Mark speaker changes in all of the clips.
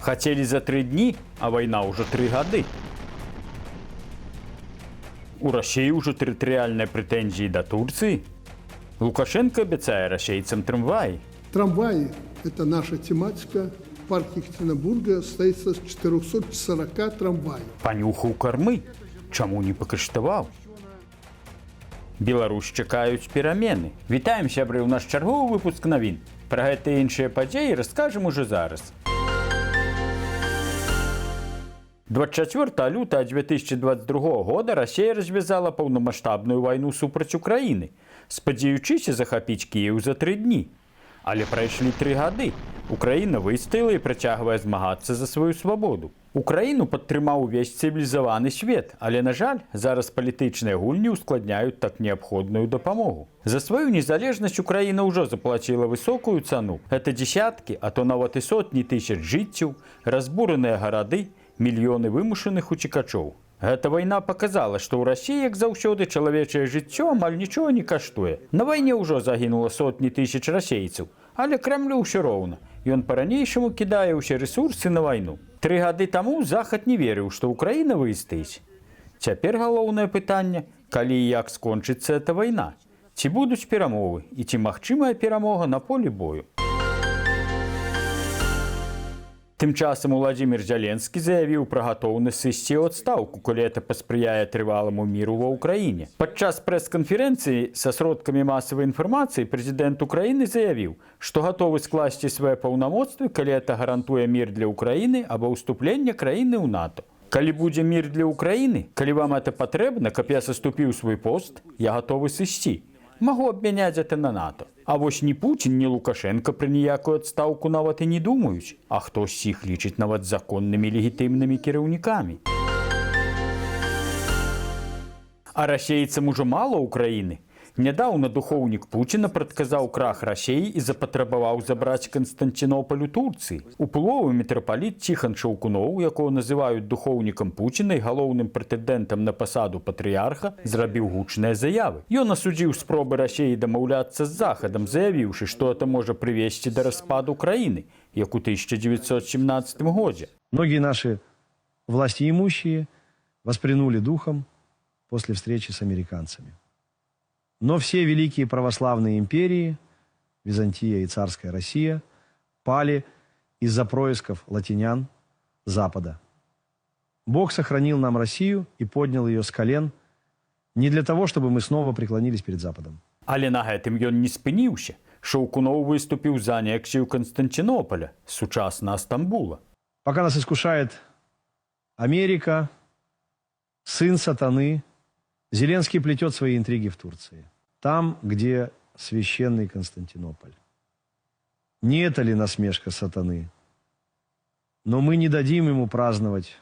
Speaker 1: Хотели за 3 дні, а війна уже 3 годы. У Росії уже територіальні претензії до Турції. Лукашенко обіцяє російцям трамваї.
Speaker 2: Трамваи – это наша тематика. Парк Екатеринбурга состоит из 440 трамваев.
Speaker 1: Понюхав корми. Чому не покаштував? Білорусь чекають переміни. Вітаємо, сябри, у наш черговий випуск новин. Про гэта і іншыя падзеі розкажемо уже зараз. 24 лютого 2022 года Росія розв'язала повномасштабну війну супроть України, сподіваючись захопити Київ за 3 дні. Але пройшли 3 роки. Україна вистояла і працягвае змагатися за свою свободу. Україну підтримав увесь цивілізований світ, але, на жаль, зараз політичні гульні ускладняють так необхідну допомогу. За свою незалежність Україна вже заплатила високу ціну. Це десятки, а то навіть і сотні тисяч життів, розбурені городи, мільйони вимушених утікачів. Гэта вайна показала, што ў Расіі, як заўсёды, чалавечае жыццё амаль нічога не каштуе. На вайне ўжо загінула сотні тысяч расейцаў, але Крамлю ўсё роўна. Ён па-ранейшаму кідае ўсе рэсурсы на вайну. 3 гады таму Захад не верыў, што Украіна выстаіць. Цяпер галоўнае пытанне, калі і як скончыцца эта вайна. Ці будуць перамовы і ці магчымая перамога на полі бою. Тым часам Уладзімір Зеленскі заявіў пра гатоўнасць сысці ў адстаўку, калі гэта паспрыяе трываламу міру ва ўкраіне. Падчас прэс-канферэнцыі са сродкамі масавай інфармацыі прэзідэнт Украіны заявіў, што гатовы скласці свае паўнамоцтвы, калі гэта гарантуе мір для Украіны або ўступленне краіны ў НАТО. Калі будзе мір для Украіны, калі вам гэта патрэбна, каб я саступіў свой пост, я гатовы сысці. Магу абмяняць гэта на НАТО. А вось ні Пуцін, ні Лукашенко пра ніякую адстаўку нават і не думаюць, а хтось з іх лічыць нават законнымі легітымнымі кіраўнікамі. А расейцам ужо мала Украіны. Нядаўна духоўнік Пуціна прадказаў крах Расіі і запатрабаваў забраць Канстанцінопаль у Турцыі. Уплывовы мітрапаліт Ціхан Шаўкуноў, якого называюць духоўнікам Пуціна і галоўным прэтэндэнтам на пасаду патрыярха, зрабіў гучныя заявы. Ён асудзіў спробы Расіі дамаўляцца з Захадам, заявіўшы, што это можа прывесці да распаду краіны, як у 1917 годзе.
Speaker 3: Многие наши властимущие воспрянули духом после встречи с американцами. Но все великие православные империи, Византия и царская Россия, пали из-за происков латинян Запада. Бог сохранил нам Россию и поднял ее с колен не для того, чтобы мы снова преклонились перед Западом.
Speaker 1: Але на гэтым ён не спыніўся. Шаўкуноў выступіў за анексію Константинополя, сучаснага Стамбула.
Speaker 3: Пока нас искушает Америка, сын сатаны, Зеленский плетет свои интриги в Турции. Там, где священный Константинополь. Не это ли насмешка сатаны? Но мы не дадим ему праздновать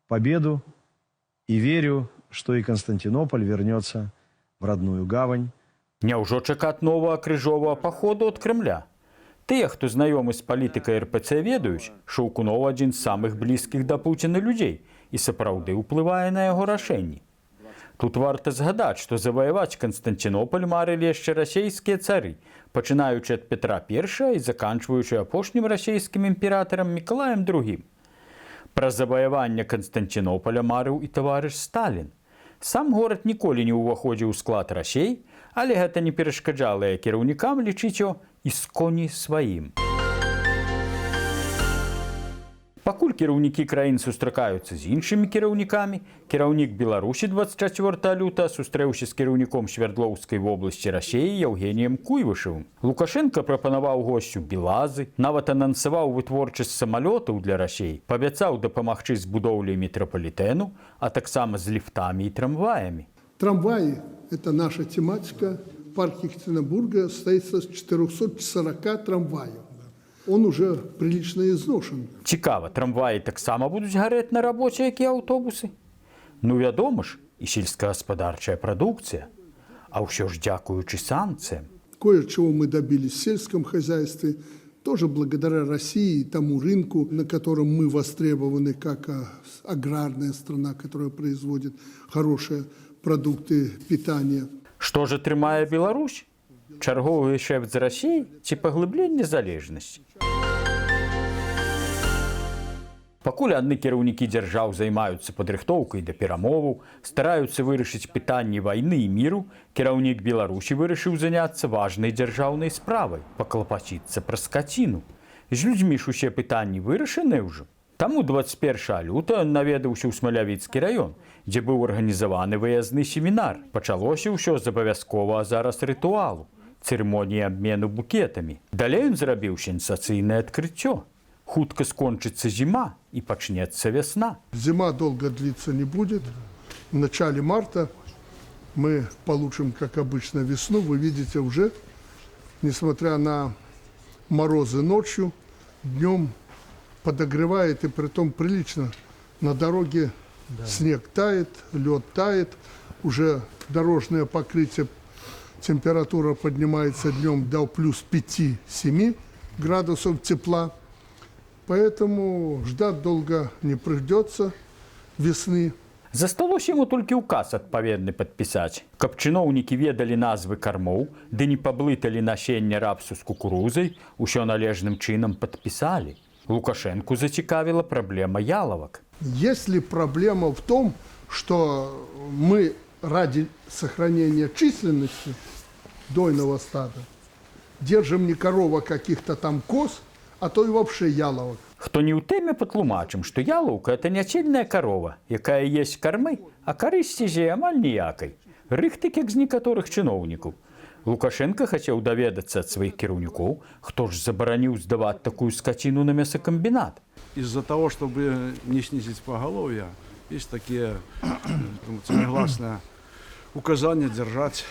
Speaker 3: победу и верю, что и Константинополь вернется в родную гавань.
Speaker 1: Няўжо чакаць новага крыжовага паходу ад Кремля? Тыя, хто знаёмы з палітыкай РПЦ, ведаюць, Шаўкунов адзін з самых блізкіх да Пуціна людзей і сапраўды ўплывае на яго рашэнні. Тут варта згадаць, што заваяваць Канстанцінопаль марылі яшчэ расейскія цары, пачынаючы ад Петра I і заканчваючы апошнім расейскім імператарам Мікалаем II. Пра заваяванне Канстанцінопаля марыў і таварыш Сталін. Сам горад ніколі не ўваходзіў у склад Расей, але гэта не перашкаджала кіраўнікам лічыць яго ісконні сваім. Пакуль кіраўнікі краін сустракаюцца з іншымі кіраўнікамі, кіраўнік Беларусі 24 лютага сустрэўся з кіраўніком Свердлоўскай вобласці Расіі Евгеніем Куйвышевым. Лукашенко прапанаваў госцю белазы, нават анансаваў вытворчасць самалётаў для Расіі, паабяцаў дапамагчы з будоўляй метрапалітэну, а таксама з ліфтамі і трамваямі.
Speaker 2: Трамваи – это наша тематика. Парк Екатеринбурга состоит из 440 трамваев. Он уже прилично изношен.
Speaker 1: Цікава, трамваі таксама будуць гарэць на рабоце, як і аўтобусы? Ну, вядома ж, і сельскагаспадарчая прадукцыя. А ўсё ж дзякуючы санкцыям.
Speaker 2: Кое-чего мы добились в сельском хозяйстве, тоже благодаря России и тому рынку, на котором мы востребованы как аграрная страна, которая производит хорошие продукты питания.
Speaker 1: Што ж атрымае Беларусь? Чарговы шэфт з Расіі ці паглыбленне залежнасці? Пакуль адны кіраўнікі дзяржаў займаюцца падрыхтоўкай да перамоваў, стараюцца вырашыць пытанні вайны і міру, кіраўнік Беларусі вырашыў заняцца важнай дзяржаўнай справай, паклапаціцца пра скаціну. З людзьмі ж усе пытанні вырашаныя ўжо. Таму 21 лютага наведаўся ў Смалявіцкі раён, дзе быў арганізаваны выязны семінар. Пачалося ўсё з абавязковага зараз рытуалу, цырымоніі абмену букетамі. Далей ён зрабіў сенсацыйнае адкрыццё. Хутка скончится зима и почнется весна.
Speaker 2: Зима долго длиться не будет. В начале марта мы получим, как обычно, весну. Вы видите уже, несмотря на морозы ночью, днем подогревает и притом прилично. На дороге снег тает, лед тает. Уже дорожное покрытие, температура поднимается днем до плюс 5-7 градусов тепла. Поэтому ждать долго не придется весны.
Speaker 1: Засталося яму толькі ўказ адпаведны падпісаць, каб чыноўнікі ведалі назвы кармоў, ды не паблыталі насення рапсу з кукурузай, усё належным чынам падпісалі. Лукашэнку зацікавіла праблема яловак.
Speaker 2: Если проблема в том, что мы ради сохранения численности дойного стада держим не коров, а каких-то там коз, а то и вообще яловок.
Speaker 1: Хто не ў тэме, патлумачым, што ялоўка – это няцельная карова, якая есть кармы, а карысці з яе амаль ніякай. Рыхтык, як з некаторых чыноўнікаў. Лукашенко хацеў даведацца ад сваіх кіраўнікоў, хто ж забараніў здаваць такую скаціну на мясакамбінат.
Speaker 4: Из-за того, чтобы не снизить поголовье, есть такие негласные указания держать.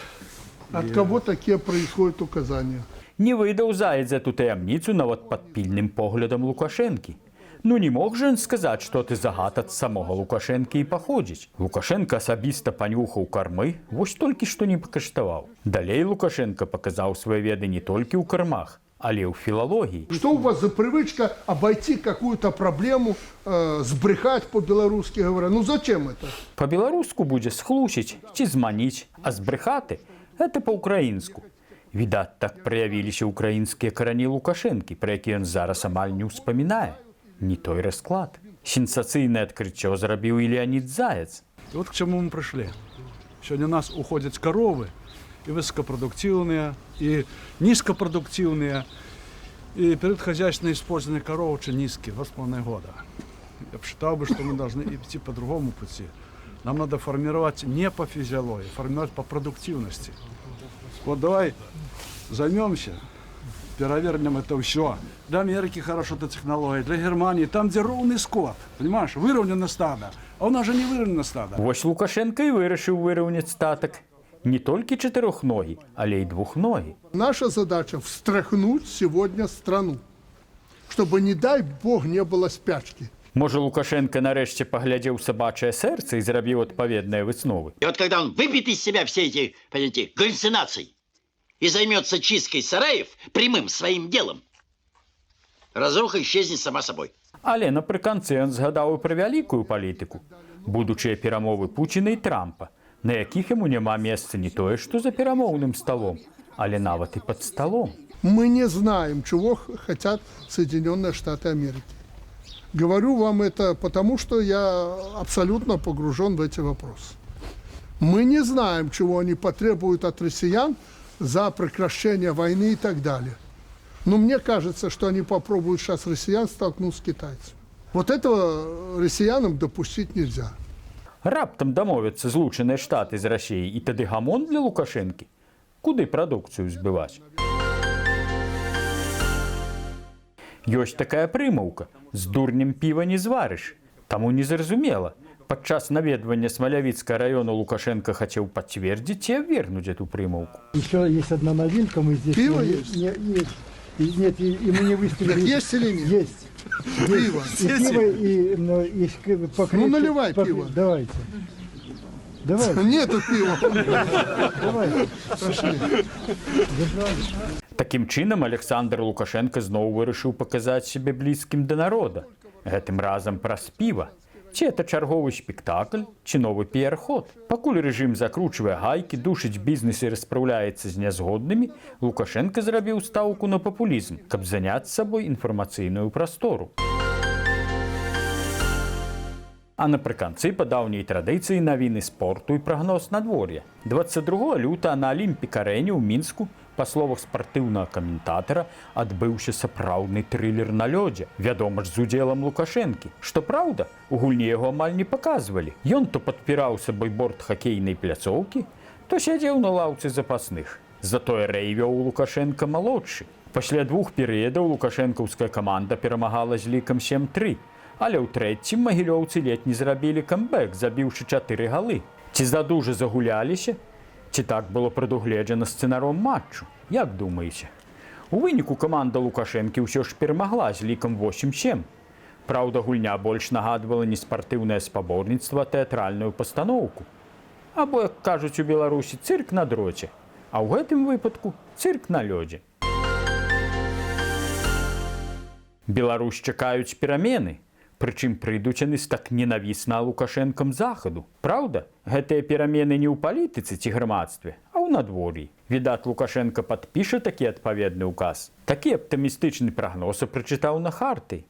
Speaker 2: От кого такие происходят указания?
Speaker 1: Не выдаў заяц эту таямніцу нават пад пільным поглядам Лукашэнкі. Ну не мог жа ён сказаць, што ты загад ад самога Лукашэнкі і паходзіць. Лукашенко асабіста панюхаў кармы, вось толькі што не пакаштаваў. Далей Лукашенко паказаў свае веды не толькі ў кармах, але ў філалогіі.
Speaker 2: Что у вас за привычка обойти какую-то проблему, сбрехать по-белорусски говоря? Ну зачем это?
Speaker 1: Па-беларуску будзе схлусіць ці зманіць, а збрэхаты – это па-украінску. Відаць, так праявіліся украінскія карані Лукашэнкі, пра які ён зараз амаль не ўспамінае. Не той расклад. Сенсацыйнае адкрыццё зрабіў і Леонид Заяц.
Speaker 4: И вот к чему мы пришли. Сегодня у нас уходят коровы, и высокопродуктивные, и низкопродуктивные. И период хозяйственного использования коров очень низкий, 2,5 года. Я считал бы, что мы должны идти по другому пути. Нам надо формировать не по физиологии, формировать по продуктивности. Вот давай займемся, перевернем это все. Для Америки хорошо эта технология, для Германии, там, где ровный скот, понимаешь, выровнено стадо. А у нас же не выровнено стадо.
Speaker 1: Вось Лукашенко і вырашыў выраўняць статак. Не толькі чатырохногі, але і двухногі.
Speaker 2: Наша задача встряхнуть сегодня страну, чтобы, не дай бог, не было спячки.
Speaker 1: Можа, Лукашенко нарэшце паглядзеў сабачае сэрца і зрабіў адпаведныя высновы.
Speaker 5: И вот когда он выпьет из себя все эти, понимаете, галлюцинации и займется чисткой сараев прямым своим делом, разруха исчезнет сама собой.
Speaker 1: Але напрыканцы ён згадаў і пра вялікую палітыку, будучыя перамовы Пуціна і Трампа, на якіх яму няма месца не тое, што за перамоўным сталом, але нават і пад сталом.
Speaker 2: Мы не знаем, чего хотят Соединенные Штаты Америки. Говорю вам это потому, что я абсолютно погружен в эти вопросы. Мы не знаем, чего они потребуют от россиян за прекращение войны и так далее. Но мне кажется, что они попробуют сейчас россиян столкнуть с китайцами. Вот этого россиянам допустить нельзя.
Speaker 1: Раптам дамовяцца Злучаныя Штаты з Расіяй, і тады гамон для Лукашэнкі. Куды прадукцыю збываць? Ёсць такая прымаўка: з дурнем піва не зварыш. Таму незразумела, падчас наведвання Смалявіцкага района Лукашенко хацеў пацвердзіць ці абвергнуць эту прымаўку.
Speaker 6: Еще есть одна новинка, мы здесь...
Speaker 2: Пиво есть?
Speaker 6: Нет, нет, и мы не выставили...
Speaker 2: Так есть или нет?
Speaker 6: Есть.
Speaker 2: Пиво.
Speaker 6: И пиво, и покрепче...
Speaker 2: Ну, наливай пиво.
Speaker 6: Давайте. Давай,
Speaker 2: Нету пива.
Speaker 6: давай. Пошли.
Speaker 1: Такім чынам Александр Лукашенко зноў вырашыў паказаць сябе блізкім да народа. Гэтым разам праз піва. Ці это чарговы спектакль, ці новы піяр-ход. Пакуль рэжым закручвае гайкі, душыць бізнес і распраўляецца з нязгоднымі, Лукашенко зрабіў стаўку на папулізм, каб заняць сабой інфармацыйную прастору. А наприкінці, по давній традиції, новини спорту і прогноз надвор'я. 22 лютого на Олімпік-арені у Мінську, по словах спортивного коментатора, адбыўся сапраўдны трылер на лёдзе, вядома ж, з удзелам Лукашэнкі. Што праўда, у гульні яго амаль не паказвалі. Ён то падпіраў сабой борт хакейнай пляцоўкі, то сядзеў на лаўцы запасных. Затое рэй вёў Лукашенка малодшы. Пасля 2 перыядаў лукашэнкаўская каманда перамагала з лікам 7-3, але ў трэцім магілёўцы ледзь не зрабілі камбэк, забіўшы 4 галы. Ці задужа загуляліся? Ці так было прадугледжана сцэнаром матчу? Як думаеце? У выніку каманда Лукашэнкі ўсё ж перамагла з лікам 8-7. Праўда, гульня больш нагадвала не спартыўнае спаборніцтва, а тэатральную пастаноўку. Або, як кажуць у Беларусі, цырк на дроце. А ў гэтым выпадку цырк на лёдзе. Беларусь чакаюць перамены. Прычым прыйдуць яны з так ненавісна Лукашэнкам захаду. Праўда, гэтыя перамены не ў палітыцы ці грамадстве, а ў надвор'і. Відаць, Лукашенка падпіша такі адпаведны ўказ. Такі аптымістычны прагноз прачытаў на Харты.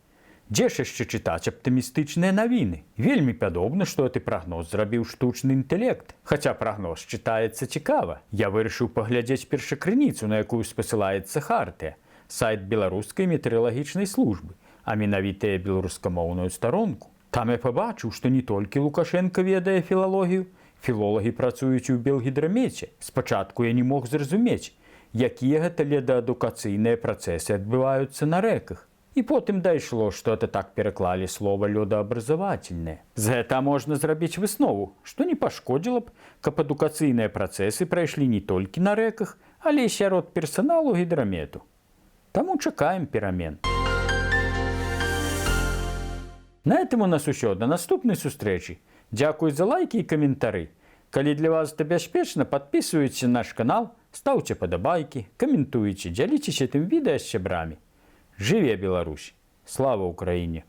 Speaker 1: Дзе ж яшчэ чытаць аптымістычныя навіны? Вельмі падобна, што гэты прагноз зрабіў штучны інтэлект. Хаця прагноз чытаецца цікава. Я вырашыў паглядзець першакрыніцу, на якую спасылаецца Хартыя, сайт беларускай метэаралагічнай службы, а менавіта беларускамоўную старонку. Там я пабачыў, што не толькі Лукашенка ведае філалогію, філолагі працуюць у Белгідрамеце. Спачатку я не мог зразумець, якія гэта лёдаадукацыйныя працэсы адбываюцца на рэках. І потым дайшло, што это так пераклалі слова лёдаабразавательнае. З гэта можна зрабіць выснову, што не пашкодзіла б, каб адукацыйныя працэсы прайшлі не толькі на рэках, але і сярод персаналу гідрамету. Таму чакаем перамен. На этом у нас усё. До наступнай сустрэчы. Дзякуй за лайкі і каментары. Калі для вас это бяспечна, падпісвайцеся на наш канал, стаўце падабайкі, каментуйце, дзяліцеся гэтым відэа з сябрамі. Жыве Беларусь! Слава Украіне!